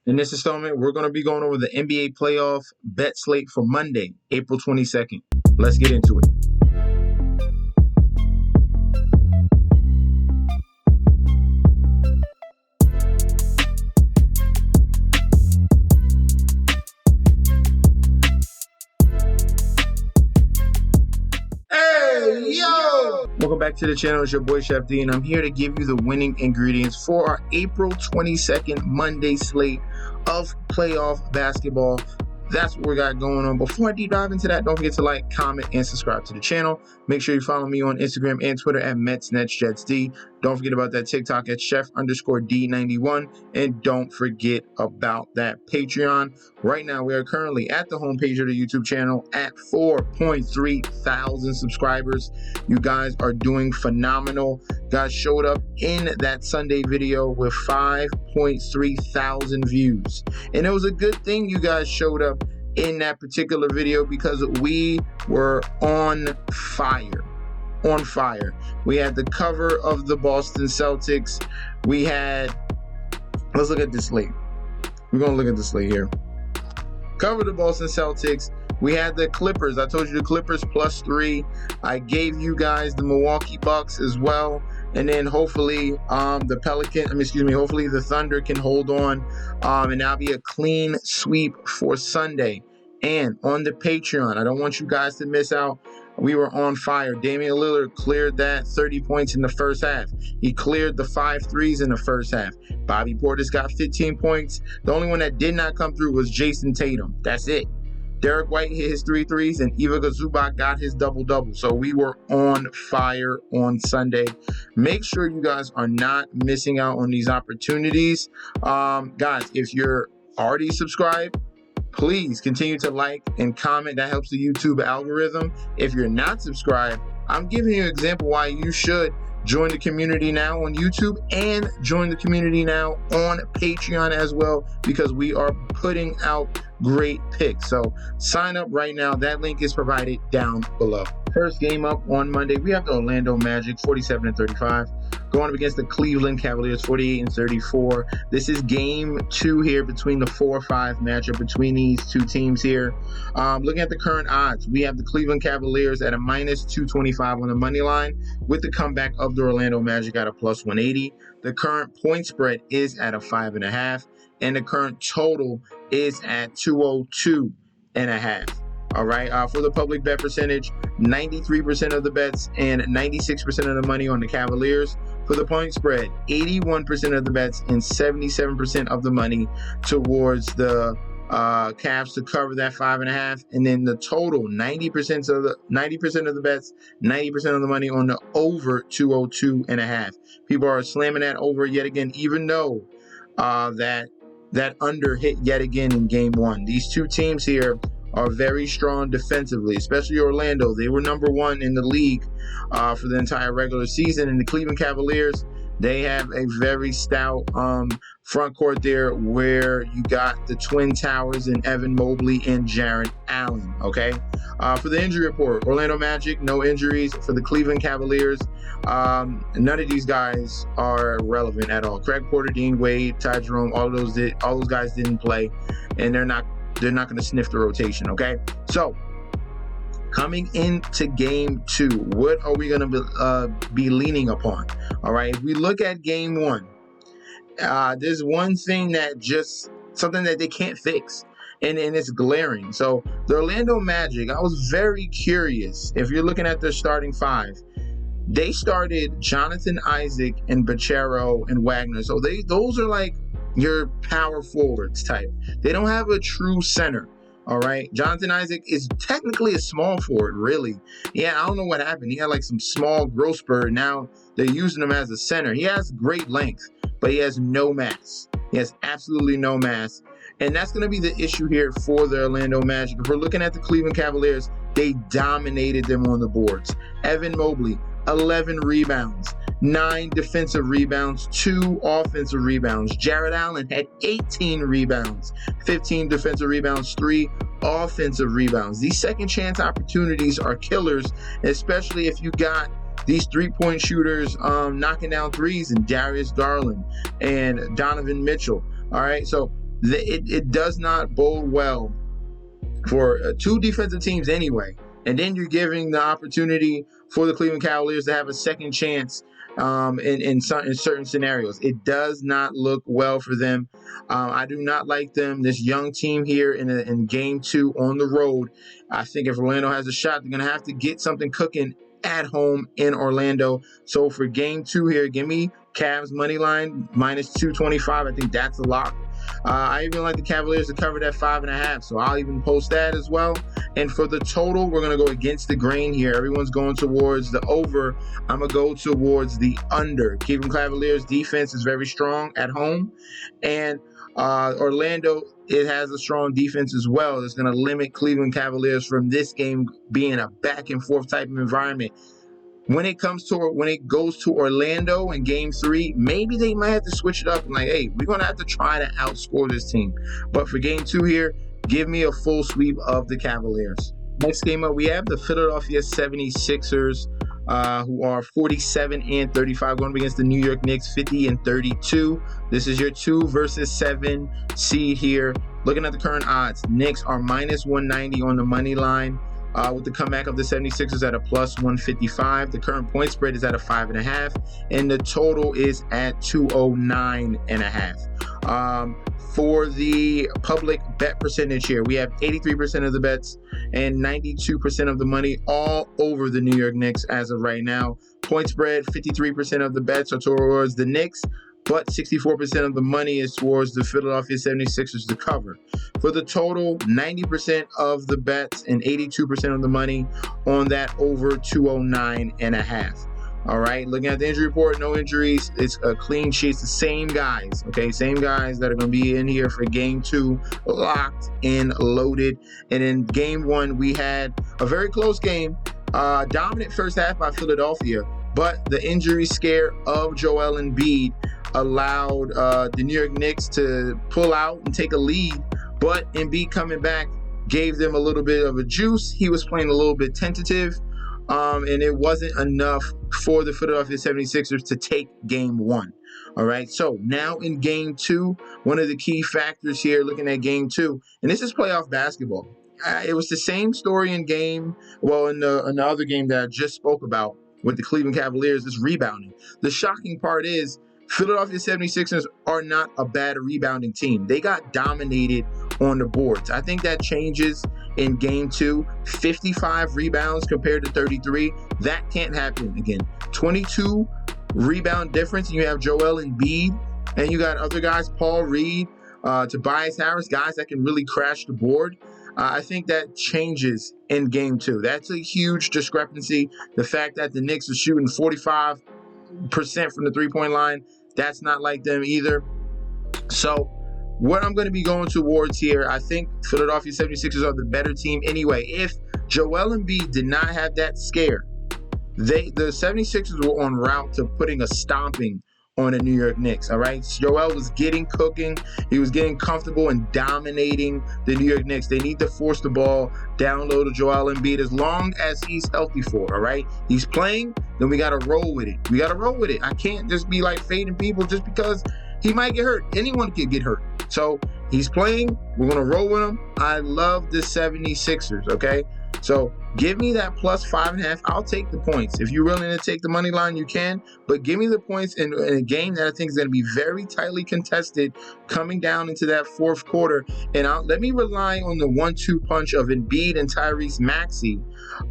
In this installment, we're going to be going over the NBA playoff bet slate for Monday, April 22nd. Let's get into it. Hey, yo! Welcome back to the channel. It's your boy Chef D, and I'm here to give you the winning ingredients for our April 22nd Monday slate of playoff basketball. That's what we got going on. Before I deep dive into that, don't forget to like, comment, and subscribe to the channel. Make sure you follow me on Instagram and Twitter at MetsNetsJetsD. Don't forget about that TikTok at Chef_D91. And don't forget about that Patreon. Right now, we are currently at the homepage of the YouTube channel at 4.3 thousand subscribers. You guys are doing phenomenal. Guys showed up in that Sunday video with 5.3 thousand views. And it was a good thing you guys showed up in that particular video because we were on fire. On fire. We had the cover of the Boston Celtics. We had, let's look at this slate. We're going to look at the slate here. Cover the Boston Celtics. We had the Clippers. I told you the Clippers +3. I gave you guys the Milwaukee Bucks as well. And then hopefully hopefully the Thunder can hold on. And that'll be a clean sweep for Sunday. And on the Patreon, I don't want you guys to miss out. We were on fire. Damian Lillard cleared that 30 points in the first half. He cleared the 5 threes in the first half. Bobby Portis got 15 points. The only one that did not come through was Jason Tatum. That's it. Derek White hit his 3 threes, and Ivica Zubac got his double-double. So we were on fire on Sunday. Make sure you guys are not missing out on these opportunities. Guys, if you're already subscribed, please continue to like and comment. That helps the YouTube algorithm. If you're not subscribed, I'm giving you an example why you should join the community now on YouTube and join the community now on Patreon as well, because we are putting out great picks. So sign up right now. That link is provided down below. First game up on Monday, we have the Orlando Magic 47-35 going up against the Cleveland Cavaliers 48-34. This is game 2 here between the 4-5 matchup between these two teams here. Looking at the current odds, we have the Cleveland Cavaliers at a -225 on the money line, with the comeback of the Orlando Magic at a +180. The current point spread is at a 5.5, and the current total is at 202.5. All right, for the public bet percentage, 93% of the bets and 96% of the money on the Cavaliers. For the point spread, 81% of the bets and 77% of the money towards the Cavs to cover that 5.5, and then the total 90% of the bets, 90% of the money on the over 202.5. People are slamming that over yet again, even though that under hit yet again in game 1. These two teams here are very strong defensively, especially Orlando. They were number 1 in the league for the entire regular season. And the Cleveland Cavaliers, they have a very stout front court there, where you got the Twin Towers and Evan Mobley and Jarrett Allen, okay? For the injury report, Orlando Magic, no injuries. For the Cleveland Cavaliers, none of these guys are relevant at all. Craig Porter, Dean Wade, Ty Jerome, all those guys didn't play, and they're not going to sniff the rotation, okay? So, coming into game 2, what are we going to be leaning upon? All right, if we look at game 1, there's one thing something that they can't fix, and it's glaring. So, the Orlando Magic, I was very curious. If you're looking at their starting 5, they started Jonathan Isaac and Bachero and Wagner. So, those are like your power forwards type. They don't have a true center. All right, Jonathan Isaac is technically a small forward, really. Yeah, I don't know what happened. He had like some small growth spurt. Now they're using him as a center. He has great length, but he has no mass. He has absolutely no mass. And that's going to be the issue here for the Orlando Magic. If we're looking at the Cleveland Cavaliers, they dominated them on the boards. Evan Mobley, 11 rebounds, 9 defensive rebounds, 2 offensive rebounds. Jarrett Allen had 18 rebounds, 15 defensive rebounds, 3 offensive rebounds. These second chance opportunities are killers, especially if you got these three-point shooters knocking down threes, and Darius Garland and Donovan Mitchell. All right, so it does not bode well for two defensive teams anyway. And then you're giving the opportunity for the Cleveland Cavaliers to have a second chance in certain scenarios. It does not look well for them. I do not like them. This young team here in game 2 on the road. I think if Orlando has a shot, they're going to have to get something cooking at home in Orlando. So for game 2 here, give me Cavs money line minus 225. I think that's a lock. I even like the Cavaliers to cover that 5.5, so I'll even post that as well. And for the total, we're going to go against the grain here. Everyone's going towards the over. I'm going to go towards the under. Cleveland Cavaliers defense is very strong at home, and Orlando, it has a strong defense as well. It's going to limit Cleveland Cavaliers from this game being a back and forth type of environment. When it goes to Orlando in game 3, maybe they might have to switch it up and hey, we're going to have to try to outscore this team. But for game 2 here, give me a full sweep of the Cavaliers. Next game up, we have the Philadelphia 76ers, who are 47-35, going up against the New York Knicks, 50-32. This is your 2 versus 7 seed here. Looking at the current odds, Knicks are minus 190 on the money line. With the comeback of the 76ers at a plus 155. The current point spread is at a 5.5, and the total is at 209.5. For the public bet percentage here, we have 83% of the bets and 92% of the money all over the New York Knicks as of right now. Point spread, 53% of the bets are towards the Knicks, but 64% of the money is towards the Philadelphia 76ers to cover. For the total, 90% of the bets and 82% of the money on that over 209.5. All right, looking at the injury report, no injuries. It's a clean sheet. It's the same guys, okay? Same guys that are going to be in here for game 2, locked and loaded. And in game 1, we had a very close game. Dominant first half by Philadelphia, but the injury scare of Joel Embiid allowed the New York Knicks to pull out and take a lead, but Embiid coming back gave them a little bit of a juice. He was playing a little bit tentative, and it wasn't enough for the Philadelphia 76ers to take game 1. All right, so now in game 2, one of the key factors here, looking at game 2, and this is playoff basketball. It was the same story in the other game that I just spoke about with the Cleveland Cavaliers, is rebounding. The shocking part is Philadelphia 76ers are not a bad rebounding team. They got dominated on the boards. I think that changes in game 2. 55 rebounds compared to 33. That can't happen again. 22 rebound difference, and you have Joel Embiid, and you got other guys, Paul Reed, Tobias Harris, guys that can really crash the board. I think that changes in game 2. That's a huge discrepancy. The fact that the Knicks are shooting 45% from the three-point line, that's not like them either. So what I'm going to be going towards here, I think Philadelphia 76ers are the better team anyway. If Joel Embiid did not have that scare, the 76ers were en route to putting a stomping on the New York Knicks. All right, Joel was getting cooking. He was getting comfortable and dominating the New York Knicks. They need to force the ball down low to Joel Embiid as long as he's healthy for. All right, he's playing, then we got to roll with it. I can't just be fading people just because he might get hurt. Anyone could get hurt. So he's playing. We're going to roll with him. I love the 76ers, okay? So give me that plus 5.5. I'll take the points. If you're willing to take the money line, you can. But give me the points in a game that I think is going to be very tightly contested coming down into that fourth quarter. And let me rely on the 1-2 punch of Embiid and Tyrese Maxey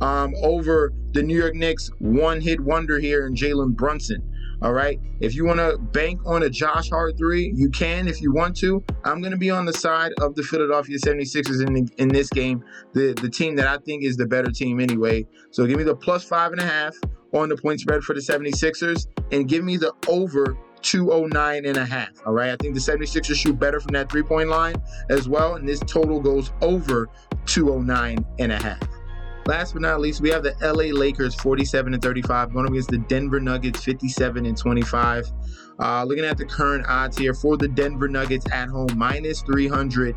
over the New York Knicks one-hit wonder here in Jalen Brunson. All right, if you want to bank on a Josh Hart 3, you can if you want to. I'm going to be on the side of the Philadelphia 76ers in this game, the team that I think is the better team anyway. So give me the plus 5.5 on the point spread for the 76ers, and give me the over 209.5. All right, I think the 76ers shoot better from that three-point line as well, and this total goes over 209.5. Last but not least, we have the LA Lakers 47-35 going against the Denver Nuggets 57-25. Looking at the current odds here for the Denver Nuggets at home, minus 300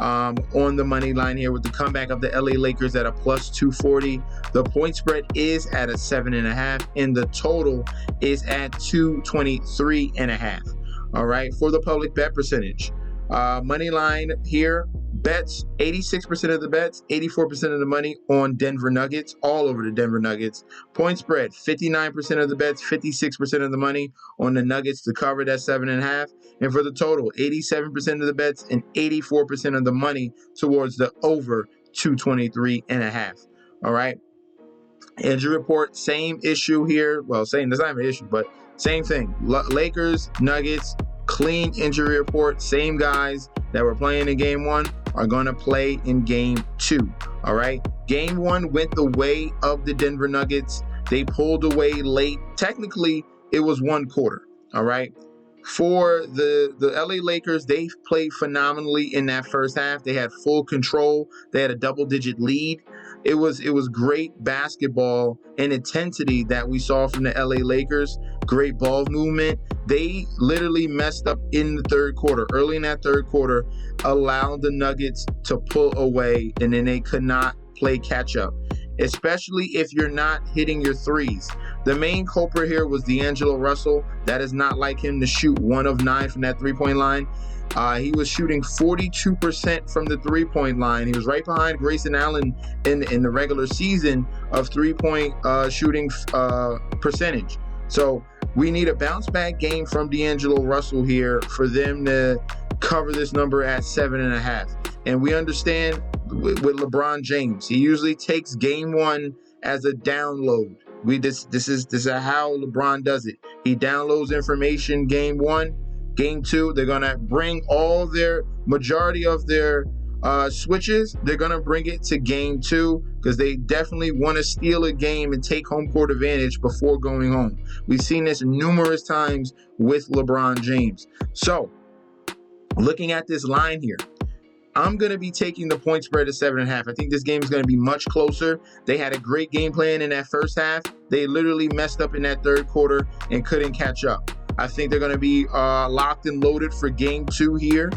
on the money line here with the comeback of the LA Lakers at a plus 240. The point spread is at a 7.5, and the total is at 223.5. All right, for the public bet percentage, Money line here, bets, 86% of the bets, 84% of the money on Denver Nuggets, all over the Denver Nuggets. Point spread, 59% of the bets, 56% of the money on the Nuggets to cover that 7.5. And for the total, 87% of the bets and 84% of the money towards the over 223.5. All right. Injury report, same issue here. Well, same, that's not even an issue, but same thing. Lakers, Nuggets, clean injury report. Same guys that were playing in game 1 are going to play in game 2. All right. Game 1 went the way of the Denver Nuggets. They pulled away late. Technically, it was 1 quarter. All right. For the LA Lakers, they played phenomenally in that first half. They had full control. They had a double-digit lead. It was great basketball and intensity that we saw from the LA Lakers. Great ball movement. They literally messed up in the third quarter. Early in that third quarter, allowed the Nuggets to pull away, and then they could not play catch up, especially if you're not hitting your threes. The main culprit here was D'Angelo Russell. That is not like him to shoot 1 of 9 from that three-point line. He was shooting 42% from the three-point line. He was right behind Grayson Allen in the regular season of three-point shooting percentage. So we need a bounce-back game from D'Angelo Russell here for them to cover this number at 7.5. And we understand with LeBron James, he usually takes game 1 as a download. This is how LeBron does it. He downloads information game 1. Game 2, they're gonna bring all their majority of their switches. They're gonna bring it to game 2 because they definitely want to steal a game and take home court advantage before going home. We've seen this numerous times with LeBron James. So, looking at this line here, I'm going to be taking the point spread at 7.5. I think this game is going to be much closer. They had a great game plan in that first half. They literally messed up in that third quarter and couldn't catch up. I think they're going to be locked and loaded for game 2 here.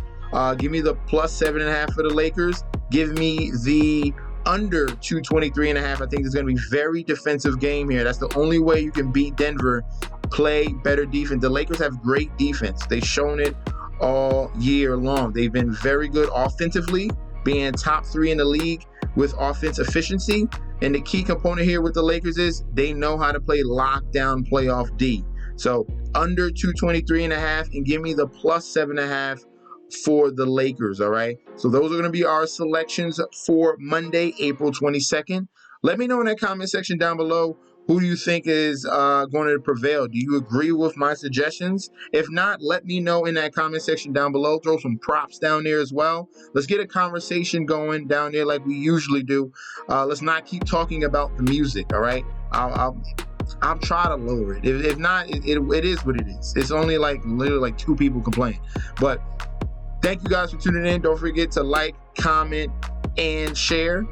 Give me the plus 7.5 for the Lakers. Give me the under 223.5. I think it's going to be a very defensive game here. That's the only way you can beat Denver. Play better defense. The Lakers have great defense. They've shown it all year long. They've been very good offensively, being top 3 in the league with offense efficiency. And the key component here with the Lakers is they know how to play lockdown playoff D. So under 223.5 and give me the plus 7.5 for the Lakers. All right. So those are going to be our selections for Monday, April 22nd. Let me know in that comment section down below. Who do you think is going to prevail? Do you agree with my suggestions? If not, let me know in that comment section down below. Throw some props down there as well. Let's get a conversation going down there like we usually do. Let's not keep talking about the music, all right? I'll try to lower it. If not, it is what it is. It's only like literally like 2 people complaining. But thank you guys for tuning in. Don't forget to like, comment, and share.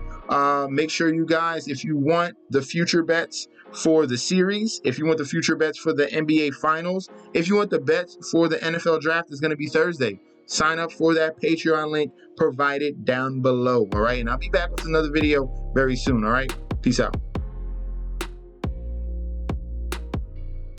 Make sure you guys, if you want the future bets for the series, if you want the future bets for the NBA Finals, if you want the bets for the NFL Draft, it's going to be Thursday. Sign up for that Patreon link provided down below, all right? And I'll be back with another video very soon, all right? Peace out.